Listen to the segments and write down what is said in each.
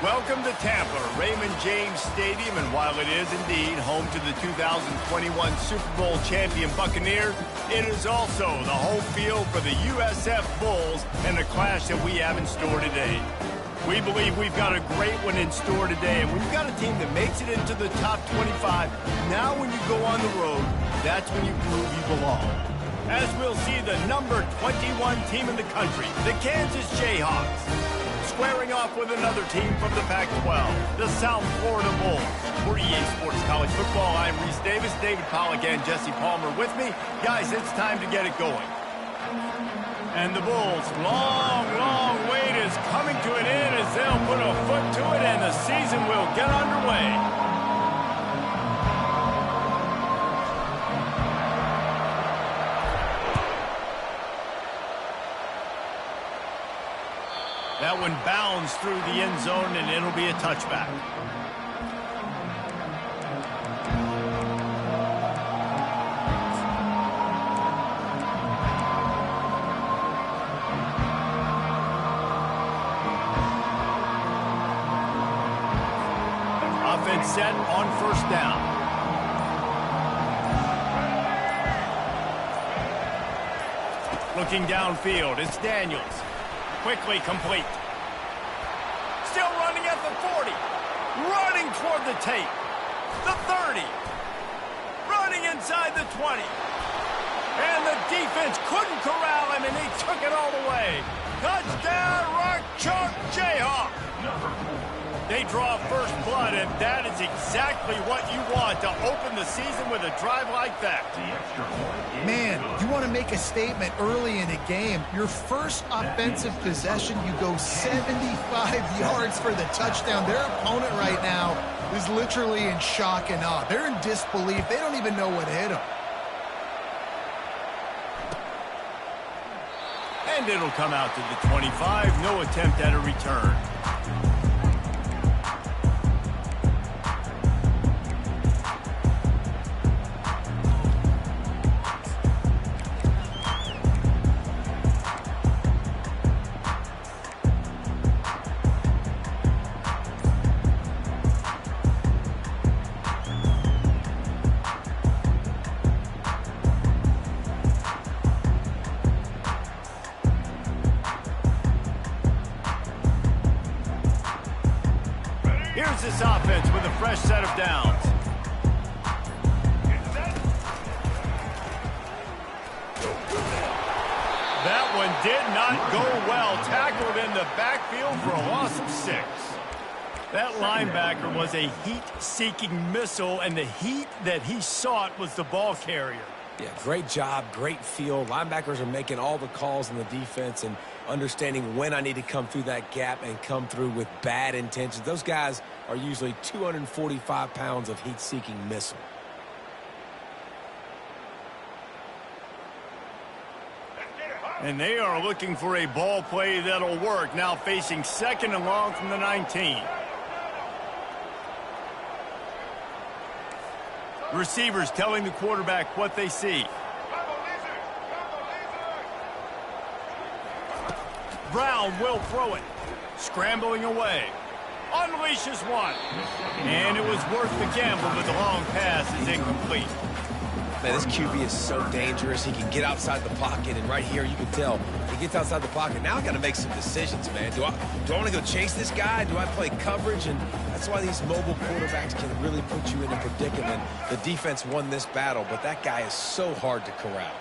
Welcome to Tampa, Raymond James Stadium, and while it is indeed home to the 2021 Super Bowl champion Buccaneers, it is also the home field for the USF Bulls and the clash that we have in store today. We believe we've got a great one in store today, and when you've got a team that makes it into the top 25, now when you go on the road, that's when you prove you belong. As we'll see the number 21 team in the country, the Kansas Jayhawks, squaring off with another team from the Pac-12, the South Florida Bulls. For EA Sports College Football, I'm Reese Davis, David Pollack, and Jesse Palmer with me. Guys, it's time to get it going. And the Bulls' long wait is coming to an end as they'll put a foot to it, and the season will get underway. That one bounds through the end zone, and it'll be a touchback. Offense set on first down. Looking downfield, it's Daniels. Quickly complete. Still running at the 40. Running toward the tape. The 30. Running inside the 20. And the defense couldn't corral him, and he took it all the way. Touchdown, Rock Chalk Jayhawk. They draw first blood, and that is exactly what you want to open the season with a drive like that. Man, you want to make a statement early in a game. Your first offensive possession, you go 75 yards for the touchdown. Their opponent right now is literally in shock and awe. They're in disbelief. They don't even know what hit them. And it'll come out to the 25. No attempt at a return. Here's this offense with a fresh set of downs. That one did not go well. Tackled in the backfield for a loss of 6. That linebacker was a heat-seeking missile, and the heat that he sought was the ball carrier. Yeah, great job, great feel. Linebackers are making all the calls in the defense and understanding when I need to come through that gap and come through with bad intentions. Those guys are usually 245 pounds of heat-seeking missile. And they are looking for a ball play that'll work. Now facing second and long from the 19. Receivers telling the quarterback what they see. Brown will throw it. Scrambling away. Unleashes one. And it was worth the gamble, but the long pass is incomplete. Man, this QB is so dangerous. He can get outside the pocket, and right here you can tell he gets outside the pocket. Now I got to make some decisions, man. Do I want to go chase this guy? Do I play coverage? And that's why these mobile quarterbacks can really put you in a predicament. The defense won this battle, but that guy is so hard to corral.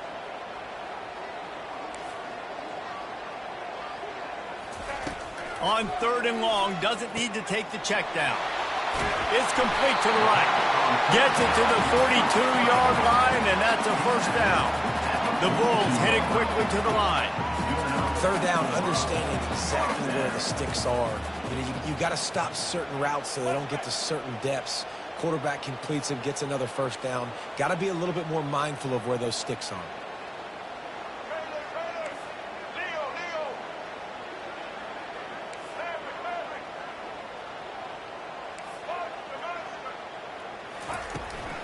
On third and long, doesn't need to take the check down. It's complete to the right. Gets it to the 42-yard line, and that's a first down. The Bulls headed quickly to the line. Third down, understanding exactly where the sticks are. You got to stop certain routes so they don't get to certain depths. Quarterback completes them, gets another first down. Got to be a little bit more mindful of where those sticks are.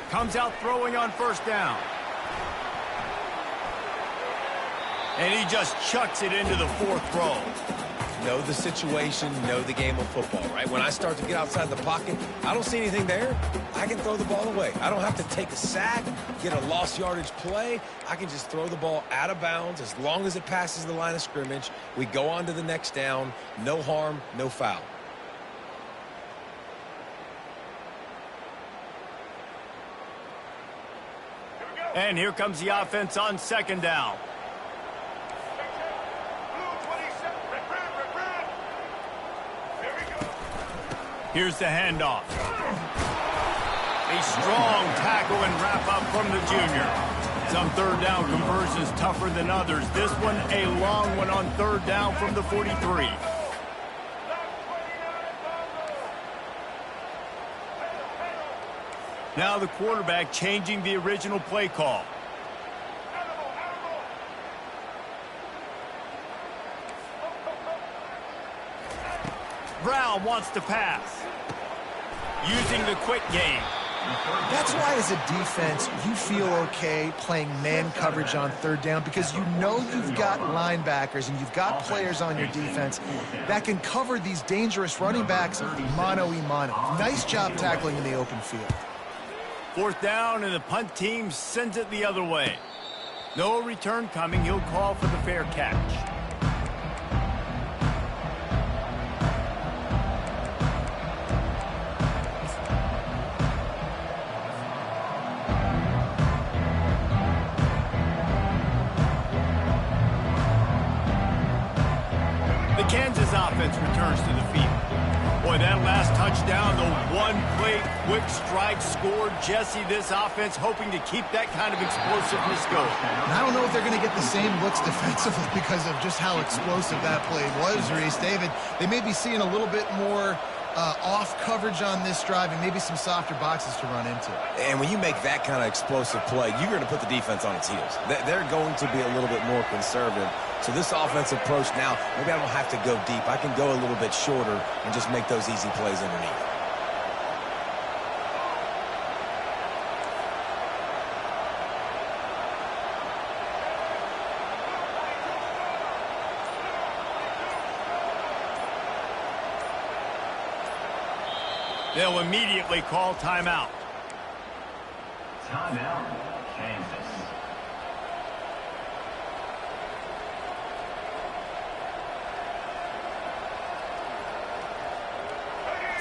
Comes out throwing on first down. And he just chucks it into the fourth row. know the situation, know the game of football, right? When I start to get outside the pocket, I don't see anything there, I can throw the ball away. I don't have to take a sack, get a lost yardage play. I can just throw the ball out of bounds as long as it passes the line of scrimmage. We go on to the next down. No harm, no foul. And here comes the offense on second down. Here's the handoff. A strong tackle and wrap up from the junior. Some third down conversions tougher than others. This one a long one on third down from the 43. Now the quarterback changing the original play call. Brown wants to pass. Using the quick game. That's why as a defense, you feel okay playing man coverage on third down because you know you've got linebackers and you've got players on your defense that can cover these dangerous running backs mano-a-mano. Nice job tackling in the open field. Fourth down, and the punt team sends it the other way. No return coming. He'll call for the fair catch. The Kansas offense returns to the field. Boy, that last touchdown, the one-play quick strike scored. Jesse, this offense hoping to keep that kind of explosiveness going. And I don't know if they're going to get the same looks defensively because of just how explosive that play was, Reese. David, they may be seeing a little bit more off coverage on this drive and maybe some softer boxes to run into. And when you make that kind of explosive play, you're going to put the defense on its heels. They're going to be a little bit more conservative. So this offensive approach now, maybe I don't have to go deep. I can go a little bit shorter and just make those easy plays underneath. They'll immediately call timeout. Timeout, Kansas.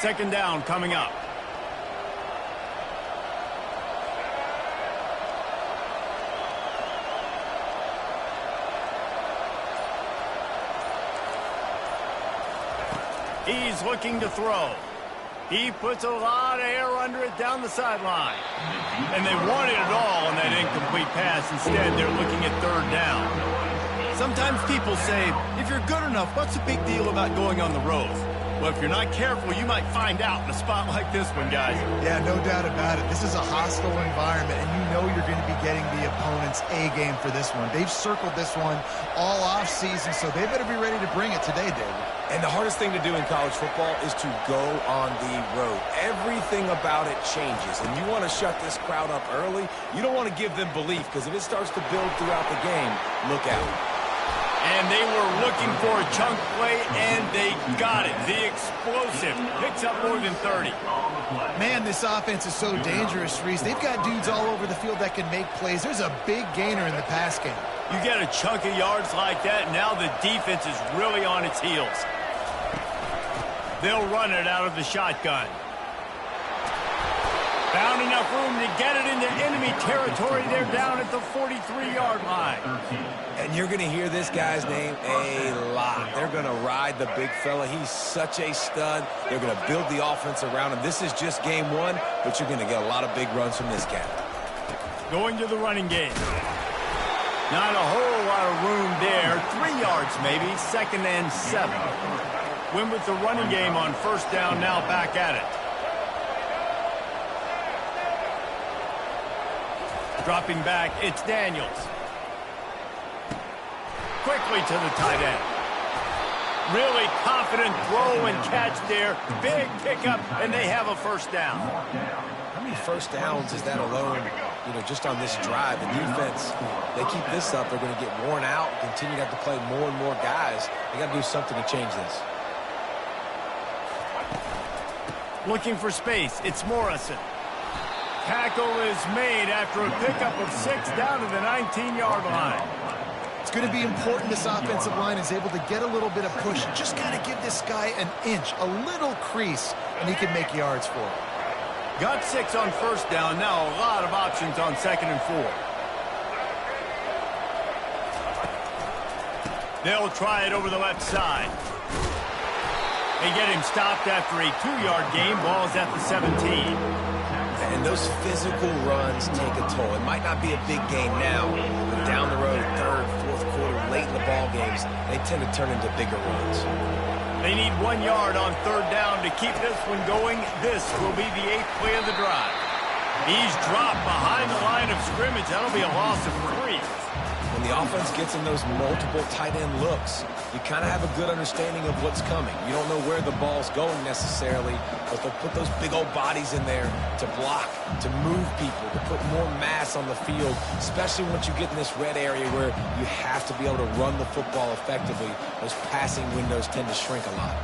Second down coming up. He's looking to throw. He puts a lot of air under it down the sideline. And they wanted it all on that incomplete pass. Instead, they're looking at third down. Sometimes people say, if you're good enough, what's the big deal about going on the road? Well, if you're not careful, you might find out in a spot like this one, guys. Yeah, no doubt about it. This is a hostile environment, and you know you're going to be getting the opponent's A game for this one. They've circled this one all offseason, so they better be ready to bring it today, David. And the hardest thing to do in college football is to go on the road. Everything about it changes, and you want to shut this crowd up early. You don't want to give them belief, because if it starts to build throughout the game, look out. And they were looking for a chunk play, and they got it. The explosive picks up more than 30. Man, this offense is so dangerous, Reese. They've got dudes all over the field that can make plays. There's a big gainer in the pass game. You get a chunk of yards like that, now the defense is really on its heels. They'll run it out of the shotgun. Found enough room to get it into enemy territory. They're down at the 43-yard line. And you're going to hear this guy's name a lot. They're going to ride the big fella. He's such a stud. They're going to build the offense around him. This is just game one, but you're going to get a lot of big runs from this cat. Going to the running game. Not a whole lot of room there. 3 yards maybe, 2nd and 7. Win with the running game on first down, now back at it. Dropping back, it's Daniels. Quickly to the tight end. Really confident throw and catch there. Big pickup, and they have a first down. How many first downs is that alone just on this drive. The defense, they keep this up, they're going to get worn out, continue to have to play more and more guys. They got to do something to change this. Looking for space, it's Morrison. Tackle is made after a pickup of 6 down to the 19-yard line. It's going to be important this offensive line is able to get a little bit of push. You just got to give this guy an inch, a little crease, and he can make yards for it. Got 6 on first down. Now a lot of options on 2nd and 4. They'll try it over the left side. They get him stopped after a 2-yard gain. Ball's at the 17. And those physical runs take a toll. It might not be a big game now, but down the road, 3rd, 4th quarter, late in the ball games, they tend to turn into bigger runs. They need 1 yard on 3rd down to keep this one going. This will be the 8th play of the drive. He's dropped behind the line of scrimmage. That'll be a loss of 3. When the offense gets in those multiple tight end looks, you kind of have a good understanding of what's coming. You don't know where the ball's going necessarily, but they'll put those big old bodies in there to block, to move people, to put more mass on the field, especially once you get in this red area where you have to be able to run the football effectively. Those passing windows tend to shrink a lot.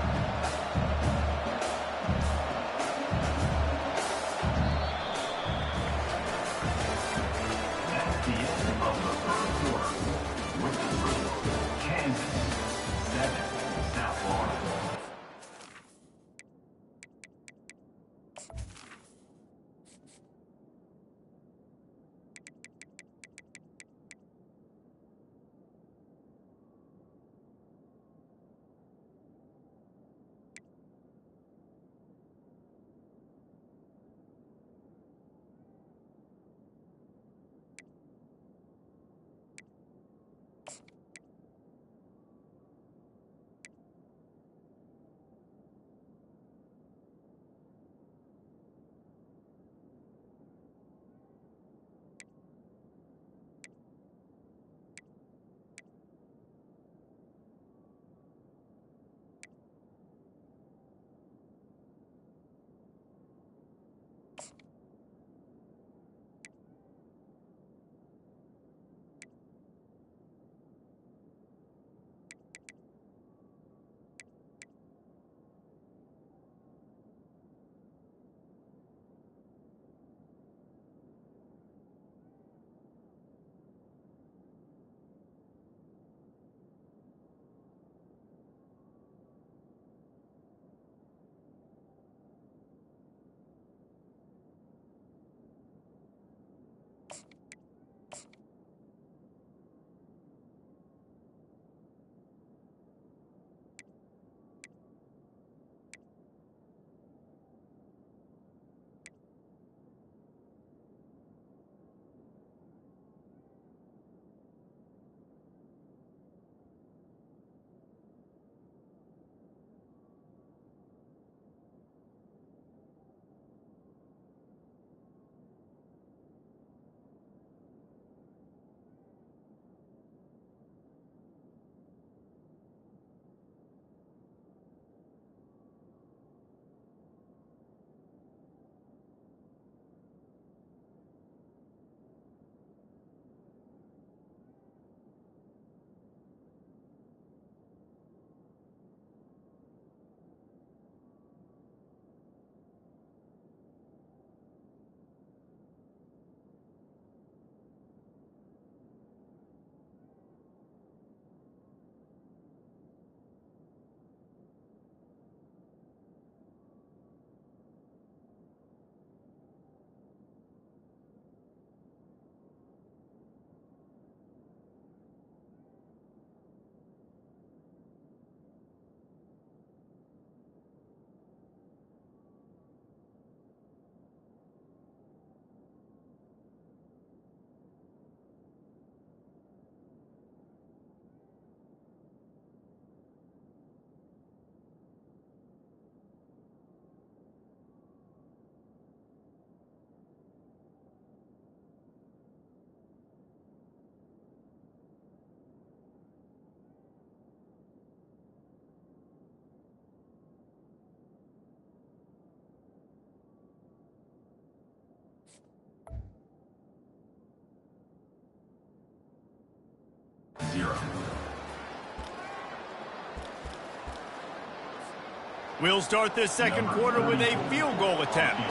We'll start this second quarter with a field goal attempt.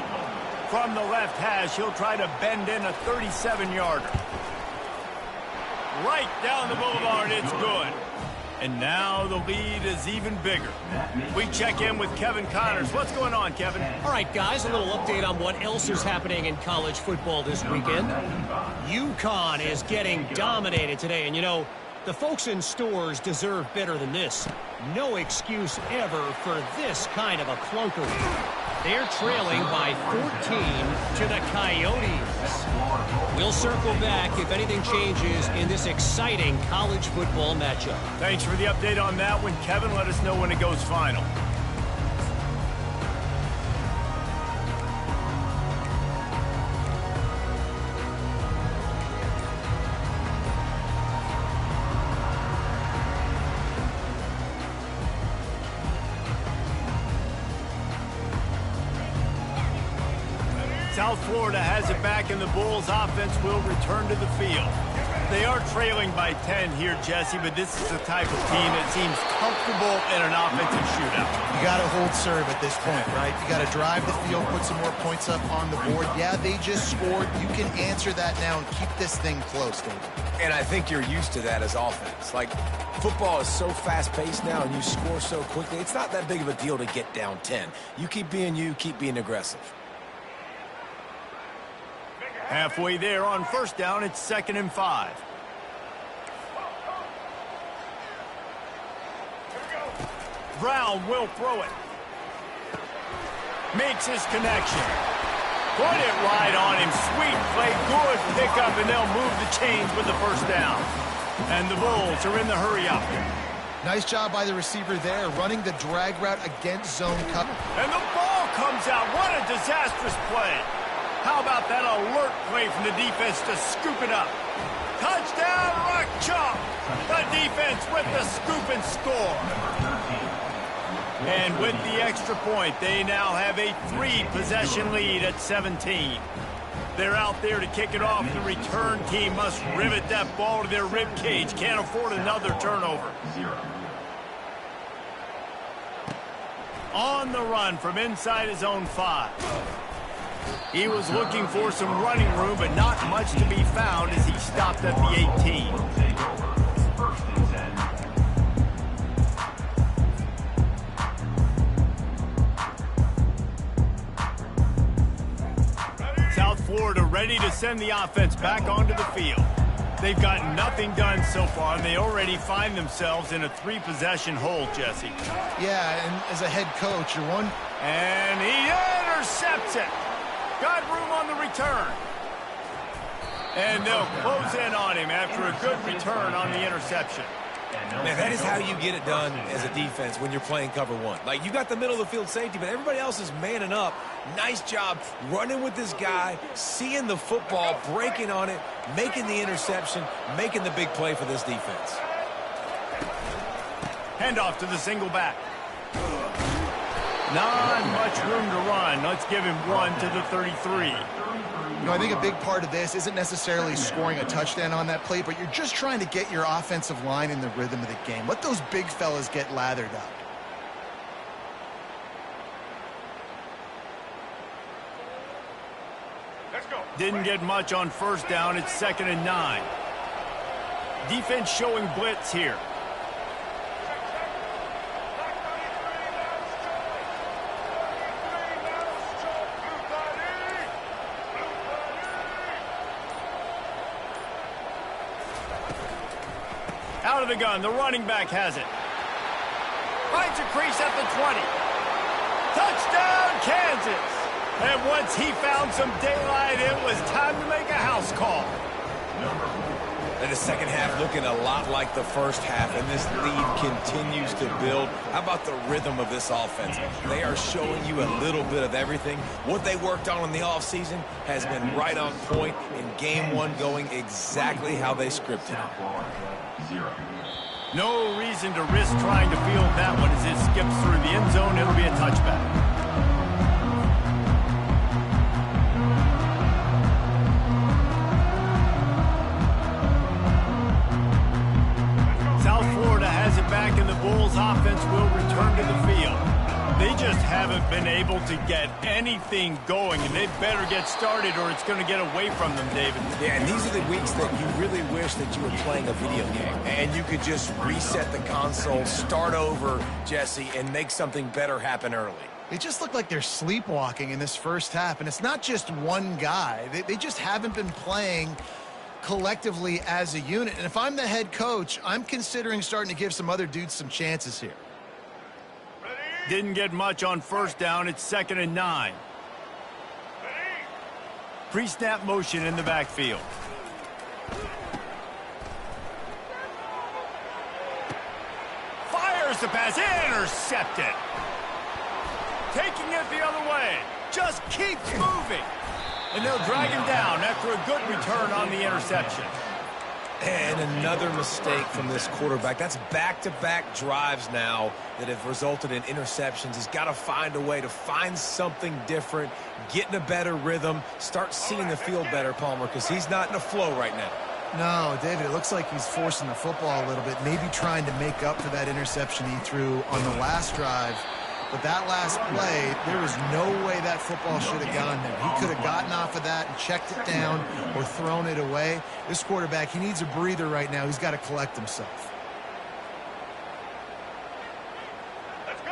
From the left hash, he'll try to bend in a 37-yarder. Right down the boulevard, it's good. And now the lead is even bigger. We check in with Kevin Connors. What's going on, Kevin? All right, guys, a little update on what else is happening in college football this weekend. UConn is getting dominated today, and you know, the folks in stores deserve better than this. No excuse ever for this kind of a clunkery. They're trailing by 14 to the Coyotes. We'll circle back if anything changes in this exciting college football matchup. Thanks for the update on that one, Kevin. Let us know when it goes final. South Florida has it back, and the Bulls offense will return to the field. They are trailing by 10 here, Jesse, but this is the type of team that seems comfortable in an offensive shootout. You got to hold serve at this point, right? You got to drive the field, put some more points up on the board. Yeah, they just scored. You can answer that now and keep this thing close, David. And I think you're used to that as offense. Like, football is so fast-paced now, and you score so quickly, it's not that big of a deal to get down 10. You, keep being aggressive. Halfway there on first down, it's 2nd and 5. Brown will throw it. Makes his connection. Put it right on him. Sweet play, good pickup, and they'll move the chains with the first down. And the Bulls are in the hurry-up. Nice job by the receiver there, running the drag route against zone cover. And the ball comes out. What a disastrous play. How about that alert play from the defense to scoop it up? Touchdown, Rock Chalk! The defense with the scoop and score. And with the extra point, they now have a 3-possession lead at 17. They're out there to kick it off. The return team must rivet that ball to their rib cage. Can't afford another turnover. On the run from inside his own 5. He was looking for some running room, but not much to be found as he stopped at the 18. South Florida ready to send the offense back onto the field. They've got nothing done so far, and they already find themselves in a 3-possession hole, Jesse. Yeah, and as a head coach, you're one. And he intercepts it. Got room on the return. And they'll close in on him after a good return on the interception. Man, that is how you get it done as a defense when you're playing cover 1. Like, you got the middle of the field safety, but everybody else is manning up. Nice job running with this guy, seeing the football, breaking on it, making the interception, making the big play for this defense. Handoff to the single back. Not much room to run. Let's give him 1 to the 33. You know, I think a big part of this isn't necessarily scoring a touchdown on that play, but you're just trying to get your offensive line in the rhythm of the game. Let those big fellas get lathered up. Let's go. Didn't get much on first down. It's 2nd and 9. Defense showing blitz here. Out of the gun, the running back has it. Finds a crease at the 20. Touchdown, Kansas! And once he found some daylight, it was time to make a house call. And the second half looking a lot like the first half, and this lead continues to build. How about the rhythm of this offense? They are showing you a little bit of everything. What they worked on in the offseason has been right on point, in game 1 going exactly how they scripted. No reason to risk trying to field that one as it skips through the end zone. It'll be a touchback. haven't been able to get anything going, and they better get started or it's going to get away from them, David. Yeah, and these are the weeks that you really wish that you were playing a video game and you could just reset the console, start over, Jesse, and make something better happen early. They just look like they're sleepwalking in this first half, and it's not just one guy. They just haven't been playing collectively as a unit. And if I'm the head coach, I'm considering starting to give some other dudes some chances here. Didn't get much on first down. It's 2nd and 9. Pre-snap motion in the backfield. Fires the pass. Intercepted. Taking it the other way. Just keeps moving. And they'll drag him down after a good return on the interception. And another mistake from this quarterback. That's back-to-back drives now that have resulted in interceptions. He's got to find a way to find something different, get in a better rhythm, start seeing the field better, Palmer, because he's not in a flow right now. No, David, it looks like he's forcing the football a little bit, maybe trying to make up for that interception he threw on the last drive. But that last play, there was no way that football should have gone there. He could have gotten off of that and checked it down or thrown it away. This quarterback, he needs a breather right now. He's got to collect himself.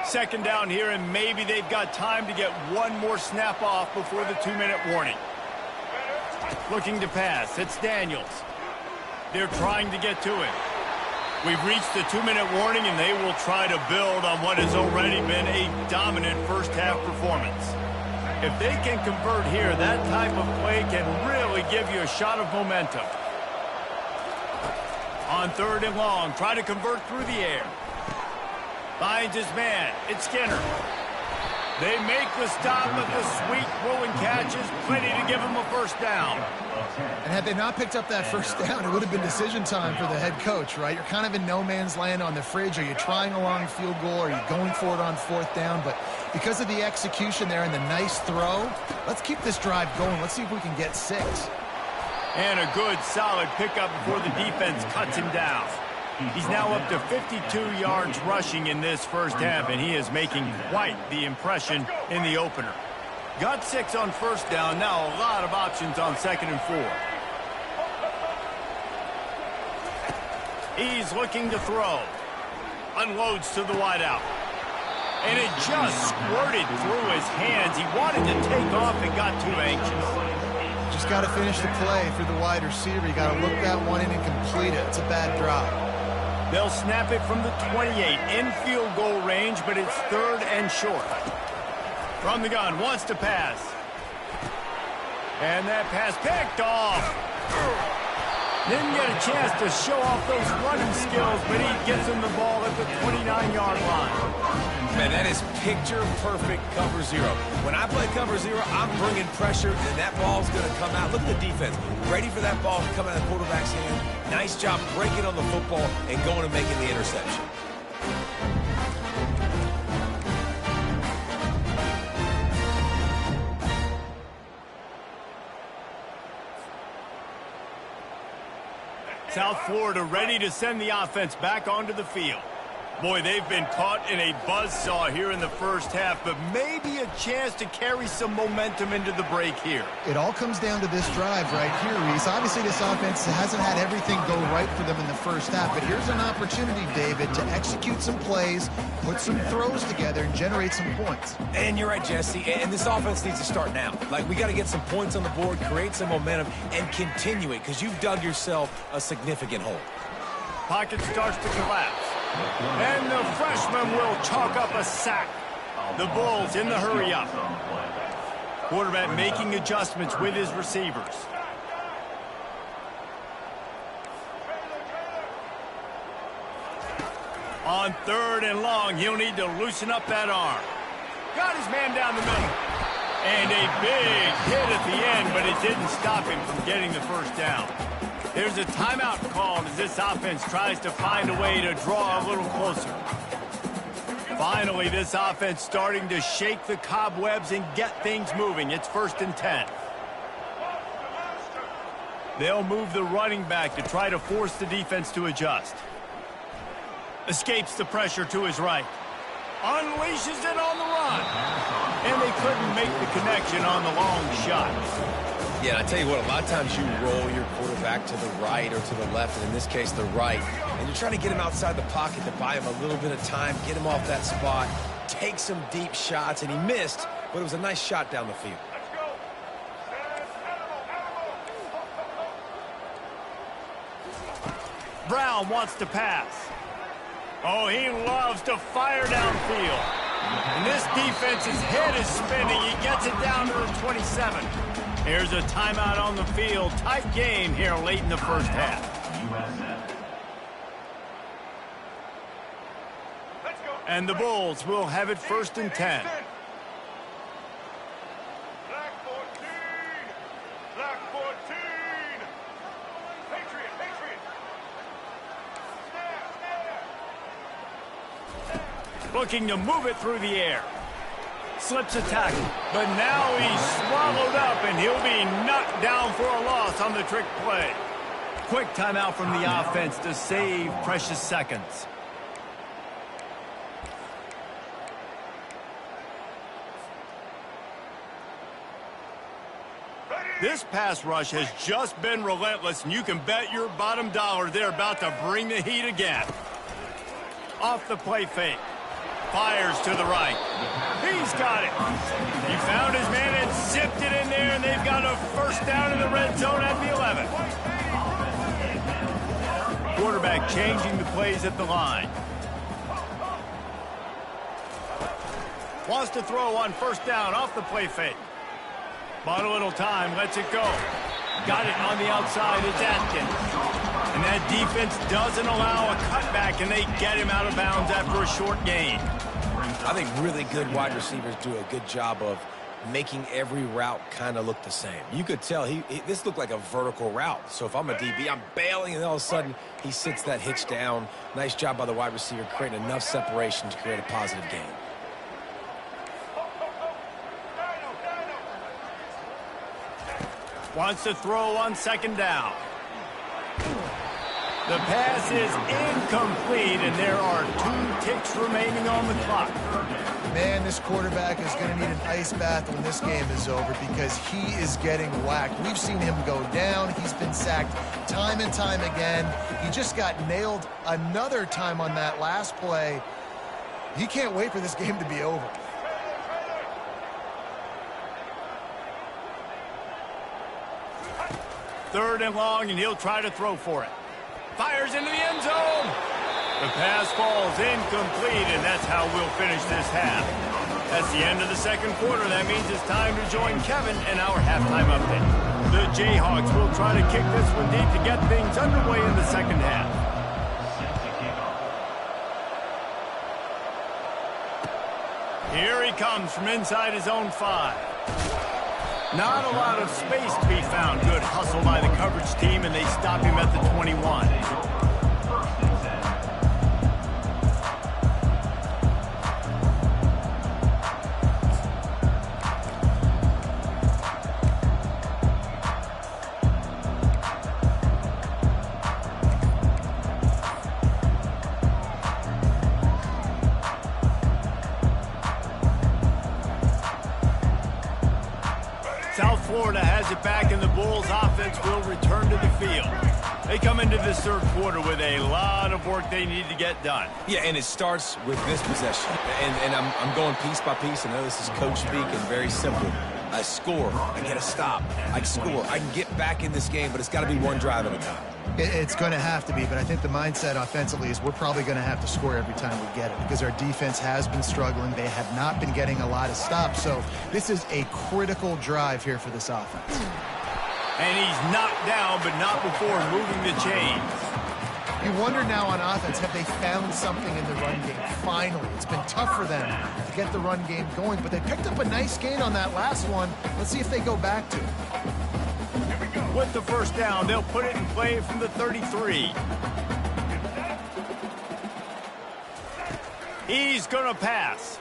2nd down here, and maybe they've got time to get one more snap off before the 2-minute warning. Looking to pass. It's Daniels. They're trying to get to it. We've reached the 2-minute warning, and they will try to build on what has already been a dominant first-half performance. If they can convert here, that type of play can really give you a shot of momentum. On 3rd and long, try to convert through the air. Finds his man. It's Skinner. They make the stop, but the sweet rolling catch is plenty to give him a first down. And had they not picked up that first down, it would have been decision time for the head coach, right? You're kind of in no man's land on the fridge. Are you trying a long field goal? Are you going for it on 4th down? But because of the execution there and the nice throw, let's keep this drive going. Let's see if we can get 6. And a good, solid pickup before the defense cuts him down. He's now up to 52 yards rushing in this first half, and he is making quite the impression in the opener. Got 6 on first down. Now a lot of options on 2nd and 4. He's looking to throw. Unloads to the wideout. And it just squirted through his hands. He wanted to take off and got too anxious. Just got to finish the play for the wide receiver. You got to look that one in and complete it. It's a bad drop. They'll snap it from the 28 in field goal range, but it's 3rd and short. From the gun, wants to pass. And that pass picked off. Didn't get a chance to show off those running skills, but he gets him the ball at the 29-yard line. Man, that is picture-perfect cover 0. When I play cover 0, I'm bringing pressure, and that ball's going to come out. Look at the defense. Ready for that ball to come out of the quarterback's hand. Nice job breaking on the football and going and making the interception. South Florida ready to send the offense back onto the field. Boy, they've been caught in a buzzsaw here in the first half, but maybe a chance to carry some momentum into the break here. It all comes down to this drive right here, Reese. Obviously, this offense hasn't had everything go right for them in the first half, but here's an opportunity, David, to execute some plays, put some throws together, and generate some points. And you're right, Jesse, and this offense needs to start now. Like, we got to get some points on the board, create some momentum, and continue it, because you've dug yourself a significant hole. Pocket starts to collapse. And the freshman will chalk up a sack. The Bulls in the hurry-up. Quarterback making adjustments with his receivers. On 3rd and long, he'll need to loosen up that arm. Got his man down the middle. And a big hit at the end, but it didn't stop him from getting the first down. There's a timeout called as this offense tries to find a way to draw a little closer. Finally, this offense starting to shake the cobwebs and get things moving. It's 1st and 10. They'll move the running back to try to force the defense to adjust. Escapes the pressure to his right. Unleashes it on the run. and they couldn't make the connection on the long shot. Yeah, and I tell you what, a lot of times you roll your quarterback to the right or to the left, and in this case, the right, and you're trying to get him outside the pocket to buy him a little bit of time, get him off that spot, take some deep shots, and he missed, but it was a nice shot down the field. Brown wants to pass. Oh, he loves to fire downfield. And this defense's head is spinning. He gets it down to the 27. Here's a timeout on the field. Tight game here late in the first half. And the Bulls will have it 1st and 10. Looking to move it through the air. Slips a tackle, but now he's swallowed up, and he'll be knocked down for a loss on the trick play. Quick timeout from the offense to save precious seconds. This pass rush has just been relentless, and you can bet your bottom dollar they're about to bring the heat again. Off the play fake. Fires to the right. He's got it. He found his man and zipped it in there, and they've got a first down in the red zone at the 11. Quarterback changing the plays at the line. Wants to throw on first down off the play fake. Bought a little time, lets it go. Got it on the outside, it's Atkins. And that defense doesn't allow a cutback, and they get him out of bounds after a short gain. I think really good wide receivers do a good job of making every route kind of look the same. You could tell this looked like a vertical route. So if I'm a DB, I'm bailing, and all of a sudden he sits that hitch down. Nice job by the wide receiver creating enough separation to create a positive gain. Wants to throw on second down. The pass is incomplete, and there are 2 ticks remaining on the clock. Man, this quarterback is going to need an ice bath when this game is over because he is getting whacked. We've seen him go down. He's been sacked time and time again. He just got nailed another time on that last play. He can't wait for this game to be over. Third and long, and he'll try to throw for it. Fires into the end zone. The pass falls incomplete, and that's how we'll finish this half. That's the end of the second quarter. That means it's time to join Kevin in our halftime update. The Jayhawks will try to kick this one deep to get things underway in the second half. Here he comes from inside his own 5. Not a lot of space to be found. Good hustle by the coverage team, and they stop him at the 21. South Florida has it back, and the Bulls offense will return to the field. They come into this third quarter with a lot of work they need to get done. Yeah, and it starts with this possession. And I'm going piece by piece. I know this is coach speak and very simple. I score. I get a stop. I score. I can get back in this game, but it's got to be one drive at a time. It's going to have to be, but I think the mindset offensively is we're probably going to have to score every time we get it because our defense has been struggling. They have not been getting a lot of stops, so this is a critical drive here for this offense. And he's knocked down, but not before moving the chains. You wonder now on offense, have they found something in the run game? Finally, it's been tough for them to get the run game going, but they picked up a nice gain on that last one. Let's see if they go back to it. With the first down, they'll put it in play from the 33. He's going to pass.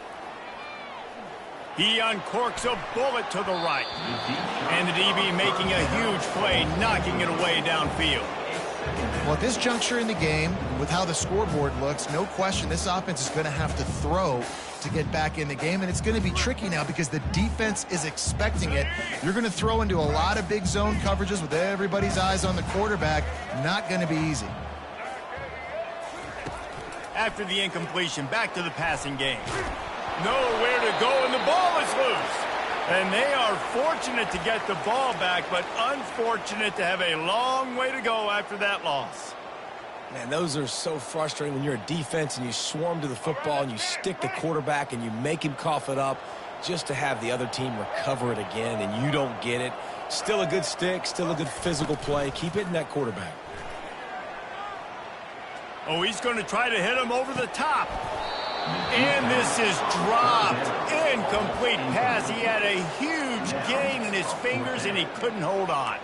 He uncorks a bullet to the right. And the DB making a huge play, knocking it away downfield. Well, at this juncture in the game, with how the scoreboard looks, no question this offense is going to have to throw to get back in the game, and it's going to be tricky now because the defense is expecting it. You're going to throw into a lot of big zone coverages with everybody's eyes on the quarterback. Not going to be easy. After the incompletion, back to the passing game. Nowhere to go, and the ball is loose. And they are fortunate to get the ball back, but unfortunate to have a long way to go after that loss. Man, those are so frustrating when you're a defense and you swarm to the football and you stick the quarterback and you make him cough it up just to have the other team recover it again and you don't get it. Still a good stick, still a good physical play. Keep hitting that quarterback. Oh, he's going to try to hit him over the top. And this is dropped. Incomplete pass. He had a huge gain in his fingers and he couldn't hold on.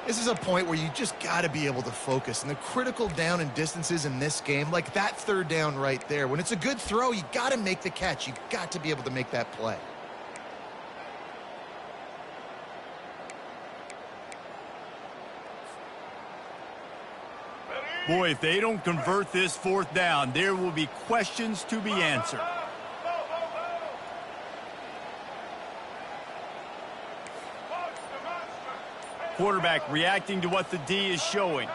This is a point where you just got to be able to focus. And the critical down and distances in this game, like that third down right there, when it's a good throw, you got to make the catch. You got to be able to make that play. Boy, if they don't convert this fourth down, there will be questions to be answered. Quarterback reacting to what the D is showing.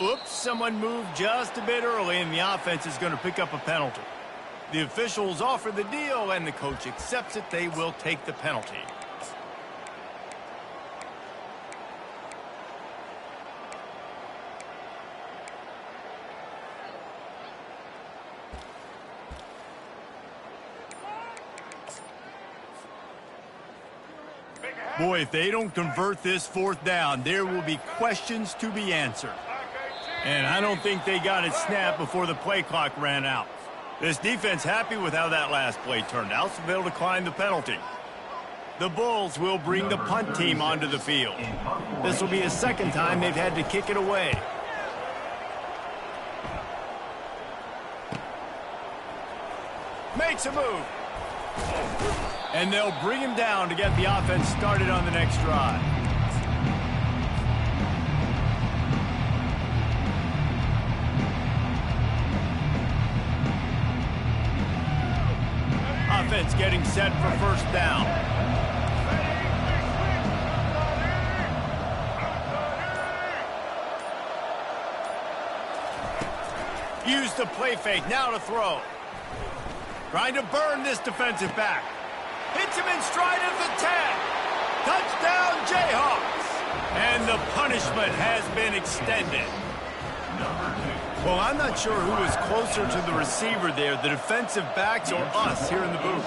Oops, someone moved just a bit early, and the offense is going to pick up a penalty. The officials offer the deal, and the coach accepts it. They will take the penalty. Boy, if they don't convert this fourth down, there will be questions to be answered. And I don't think they got it snapped before the play clock ran out. This defense happy with how that last play turned out, so they'll decline the penalty. The Bulls will bring the punt team onto the field. This will be a second time they've had to kick it away. Makes a move. And they'll bring him down to get the offense started on the next drive. Offense getting set for first down. Use the play fake, now to throw. Trying to burn this defensive back. Hits him in stride of the 10. Touchdown, Jayhawks. And the punishment has been extended. Well, I'm not sure who was closer to the receiver there, the defensive backs or us here in the booth.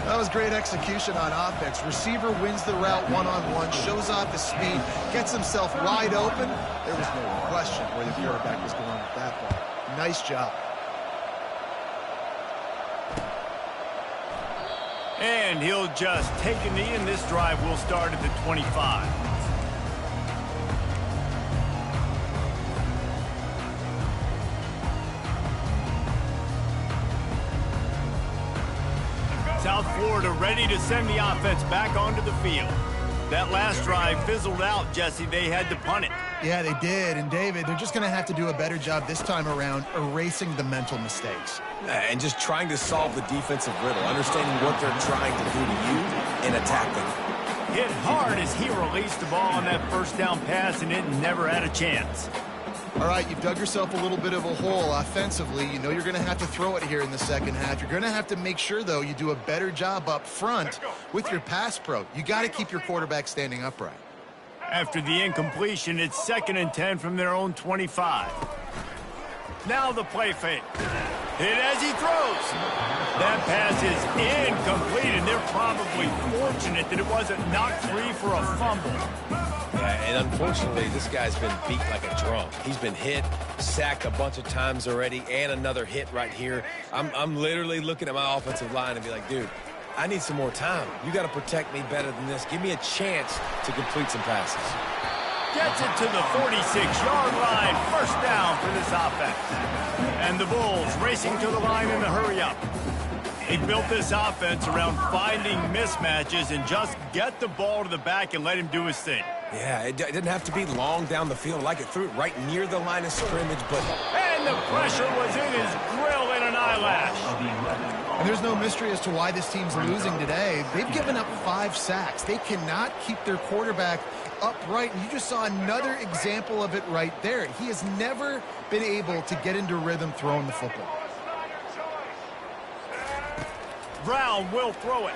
That was great execution on offense. Receiver wins the route one-on-one, shows off his speed, gets himself wide open. There was no question where the quarterback was going with that ball. Nice job. And he'll just take a knee, and this drive will start at the 25. South Florida ready to send the offense back onto the field. That last drive fizzled out, Jesse. They had to punt it. Yeah, they did. And, David, they're just going to have to do a better job this time around erasing the mental mistakes. And just trying to solve the defensive riddle, understanding what they're trying to do to you and attacking. Hit hard as he released the ball on that first down pass, and it never had a chance. All right, you've dug yourself a little bit of a hole offensively. You know you're going to have to throw it here in the second half. You're going to have to make sure, though, you do a better job up front with your pass pro. You got to keep your quarterback standing upright. After the incompletion, it's 2nd and 10 from their own 25. Now the play fake. Hit as he throws. That pass is incomplete, and they're probably fortunate that it wasn't knocked free for a fumble. Yeah, and unfortunately, this guy's been beat like a drum. He's been hit, sacked a bunch of times already, and another hit right here. I'm literally looking at my offensive line and be like, dude, I need some more time. You got to protect me better than this. Give me a chance to complete some passes. Gets it to the 46-yard line. First down for this offense. And the Bulls racing to the line in the hurry-up. They built this offense around finding mismatches and just get the ball to the back and let him do his thing. Yeah, it didn't have to be long down the field. Like it threw it right near the line of scrimmage, but... And the pressure was in his grill and an eyelash. And there's no mystery as to why this team's losing today. They've given up 5 sacks. They cannot keep their quarterback upright. And you just saw another example of it right there. He has never been able to get into rhythm throwing the football. Brown will throw it.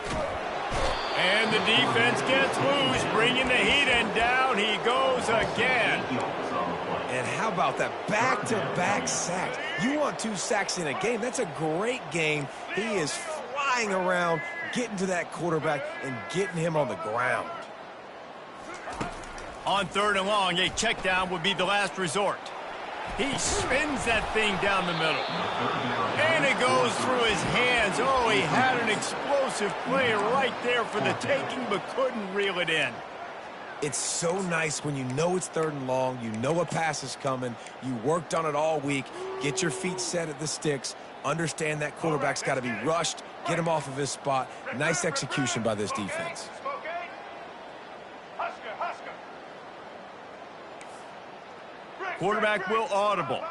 And the defense gets loose, bringing the heat, and down he goes again. And how about that back-to-back sacks? You want 2 sacks in a game. That's a great game. He is flying around, getting to that quarterback and getting him on the ground. On 3rd and long, a check down would be the last resort. He spins that thing down the middle. And it goes through his hands. Oh, he had an explosive play right there for the taking, but couldn't reel it in. It's so nice when you know it's 3rd and long, you know a pass is coming, you worked on it all week, get your feet set at the sticks, understand that quarterback's got to be rushed, get him off of his spot. Nice execution by this defense. Quarterback will audible.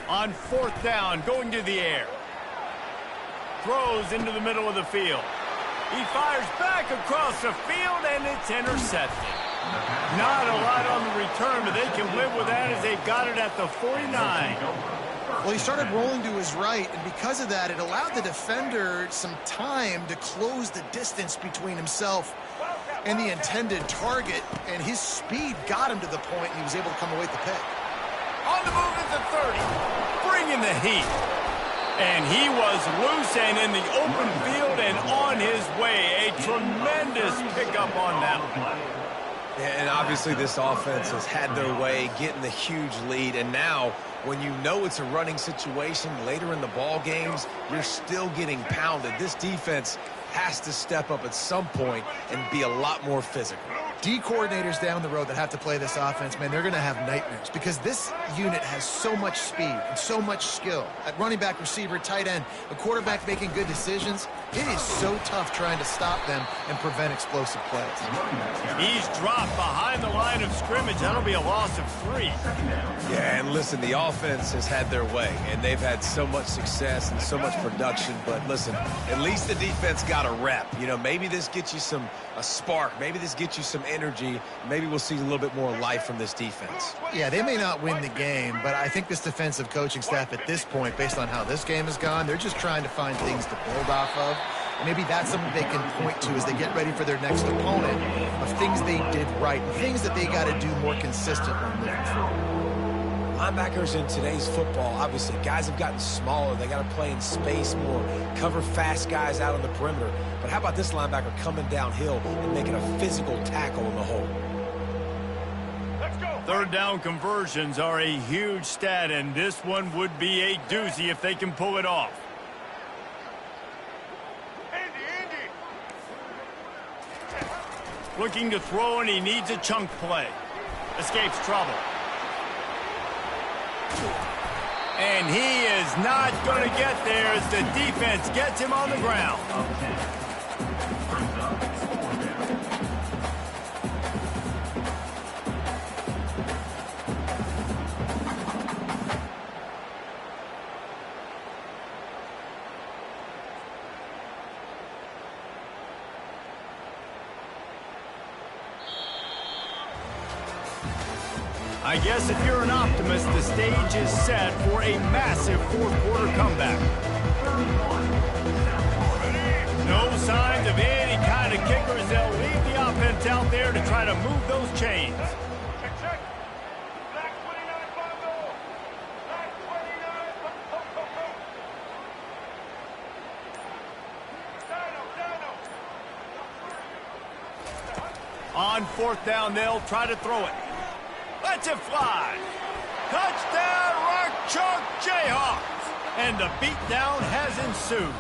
On 4th down, going to the air. Throws into the middle of the field. He fires back across the field, and it's intercepted. Not a lot on the return, but they can live with that as they got it at the 49. Well, he started rolling to his right, and because of that, it allowed the defender some time to close the distance between himself and the intended target, and his speed got him to the point, and he was able to come away with the pick. On the move at the 30, bringing the heat. And he was loose and in the open field and on his way. A tremendous pickup on that one. And obviously this offense has had their way, getting the huge lead. And now, when you know it's a running situation later in the ball games, you're still getting pounded. This defense has to step up at some point and be a lot more physical. D coordinators down the road that have to play this offense, man, they're going to have nightmares because this unit has so much speed and so much skill. At running back, receiver, tight end, a quarterback making good decisions, it is so tough trying to stop them and prevent explosive plays. He's dropped behind the line of scrimmage. That'll be a loss of 3. Yeah, and listen, the offense has had their way, and they've had so much success and so much production. But listen, at least the defense got a rep. You know, maybe this gets you a spark. Maybe this gets you some energy. Maybe we'll see a little bit more life from this defense. Yeah, they may not win the game, but I think this defensive coaching staff at this point, based on how this game has gone, they're just trying to find things to build off of. And maybe that's something they can point to as they get ready for their next opponent of things they did right, things that they got to do more consistently moving forward. Linebackers in today's football, obviously, guys have gotten smaller. They got to play in space more, cover fast guys out on the perimeter. But how about this linebacker coming downhill and making a physical tackle in the hole? 3rd down conversions are a huge stat, and this one would be a doozy if they can pull it off. Looking to throw, and he needs a chunk play. Escapes trouble. And he is not going to get there as the defense gets him on the ground. I guess if you're an optimist, the stage is set for a massive 4th quarter comeback. No signs of any kind of kickers. They'll leave the offense out there to try to move those chains. On 4th down, they'll try to throw it. Lets it fly. Touchdown, Rock Chalk Jayhawks. And the beatdown has ensued.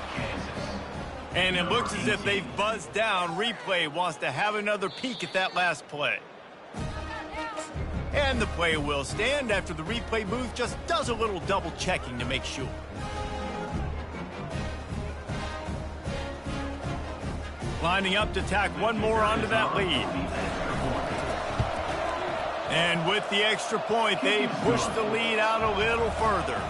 And it looks as if they've buzzed down. Replay wants to have another peek at that last play. And the play will stand after the replay booth just does a little double checking to make sure. Lining up to tack one more onto that lead. And with the extra point, they push the lead out a little further.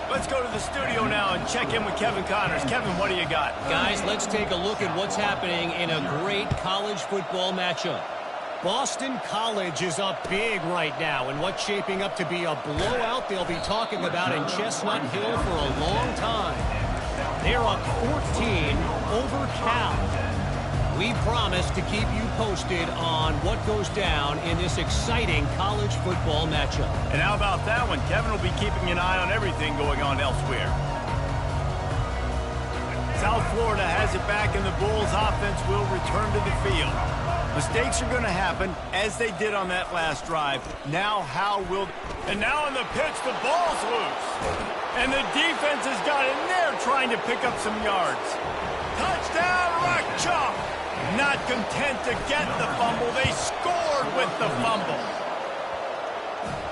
Let's go to the studio now and check in with Kevin Connors. Kevin, what do you got? Guys, let's take a look at what's happening in a great college football matchup. Boston College is up big right now, and what's shaping up to be a blowout they'll be talking about in Chestnut Hill for a long time. They're up 14 over Cal. We promise to keep you posted on what goes down in this exciting college football matchup. And how about that one? Kevin will be keeping an eye on everything going on elsewhere. South Florida has it back, and the Bulls offense will return to the field. Mistakes are going to happen, as they did on that last drive. Now and now on the pitch, the ball's loose. And the defense has got in there trying to pick up some yards. Touchdown, Ncaa! Not content to get the fumble, they scored with the fumble.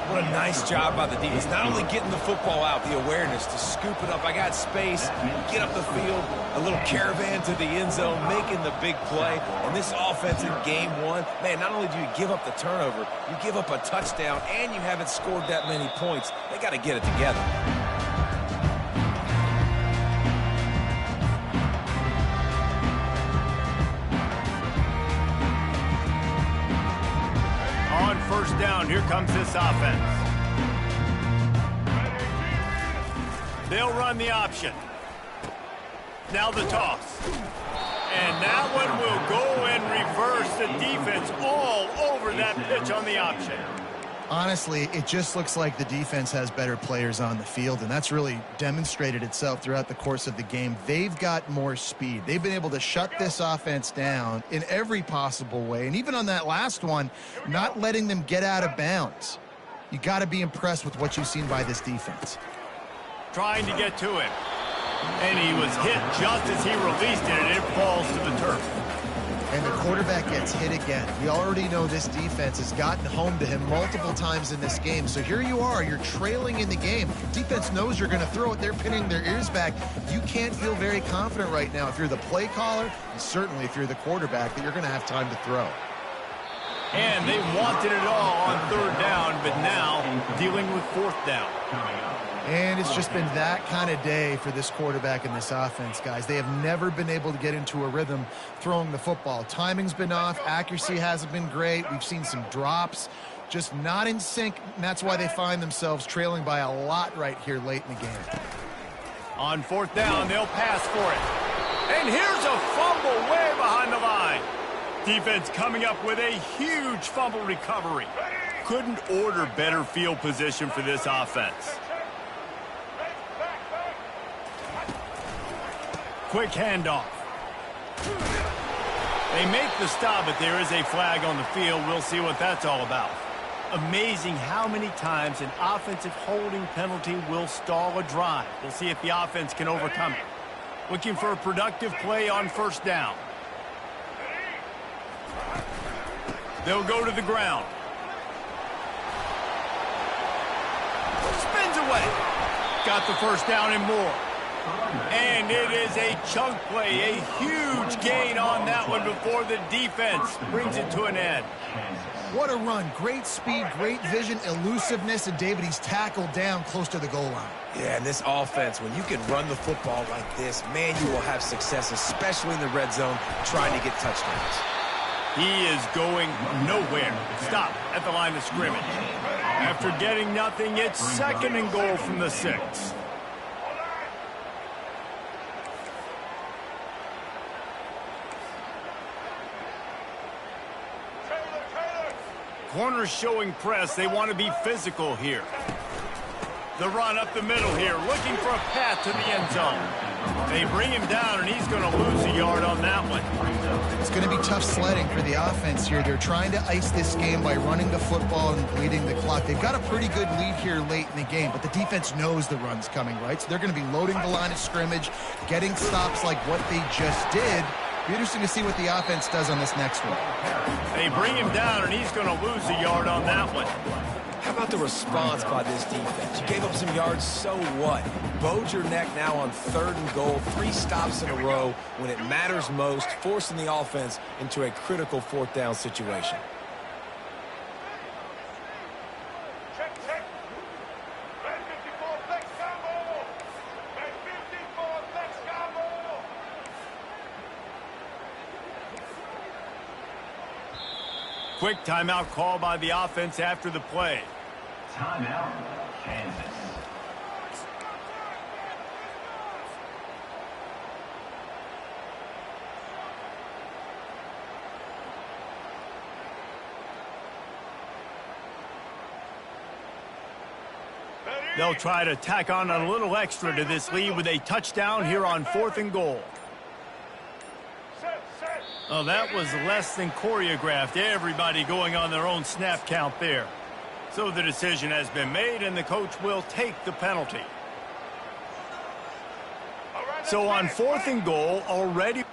What a nice job by the defense. Not only getting the football out, the awareness to scoop it up. I got space, get up the field, a little caravan to the end zone, making the big play. And this offense in game one, man, not only do you give up the turnover, you give up a touchdown, and you haven't scored that many points. They got to get it together. First down, here comes this offense. They'll run the option. Now the toss. And that one will go and reverse the defense all over that pitch on the option. Honestly, it just looks like the defense has better players on the field, and that's really demonstrated itself throughout the course of the game. They've got more speed. They've been able to shut this offense down in every possible way, and even on that last one, not letting them get out of bounds. You got to be impressed with what you've seen by this defense. Trying to get to him, and he was hit just as he released it, and it falls to the turf. And the quarterback gets hit again. We already know this defense has gotten home to him multiple times in this game. So here you are, you're trailing in the game. Defense knows you're going to throw it. They're pinning their ears back. You can't feel very confident right now if you're the play caller, and certainly if you're the quarterback, that you're going to have time to throw. And they wanted it all on third down, but now dealing with fourth down. And it's just been that kind of day for this quarterback and this offense, guys. They have never been able to get into a rhythm throwing the football. Timing's been off. Accuracy hasn't been great. We've seen some drops, just not in sync, and that's why they find themselves trailing by a lot right here late in the game. On fourth down, they'll pass for it. And here's a fumble way behind the line. Defense coming up with a huge fumble recovery. Couldn't order better field position for this offense. Quick handoff. They make the stop, but there is a flag on the field. We'll see what that's all about. Amazing how many times an offensive holding penalty will stall a drive. We'll see if the offense can overcome it. Looking for a productive play on first down. They'll go to the ground. Spins away. Got the first down and more. And it is a chunk play, a huge gain on that one before the defense brings it to an end. What a run. Great speed, great vision, elusiveness, and David, he's tackled down close to the goal line. Yeah, and this offense, when you can run the football like this, man, you will have success, especially in the red zone, trying to get touchdowns. He is going nowhere. Stop at the line of scrimmage. After getting nothing, it's second and goal from the 6. Corners showing press. They want to be physical here. The run up the middle here, looking for a path to the end zone. They bring him down, and he's going to lose a yard on that one. It's going to be tough sledding for the offense here. They're trying to ice this game by running the football and bleeding the clock. They've got a pretty good lead here late in the game, but the defense knows the run's coming, right? So they're going to be loading the line of scrimmage, getting stops like what they just did. Be interesting to see what the offense does on this next one. They bring him down, and he's going to lose a yard on that one. How about the response by this defense? You gave up some yards, so what? Bowed your neck now on 3rd and goal, 3 stops in a row when it matters most, forcing the offense into a critical 4th down situation. Quick timeout call by the offense after the play. Timeout, Kansas. They'll try to tack on a little extra to this lead with a touchdown here on 4th and goal. Oh, that was less than choreographed. Everybody going on their own snap count there. So the decision has been made, and the coach will take the penalty. So on 4th and goal, already...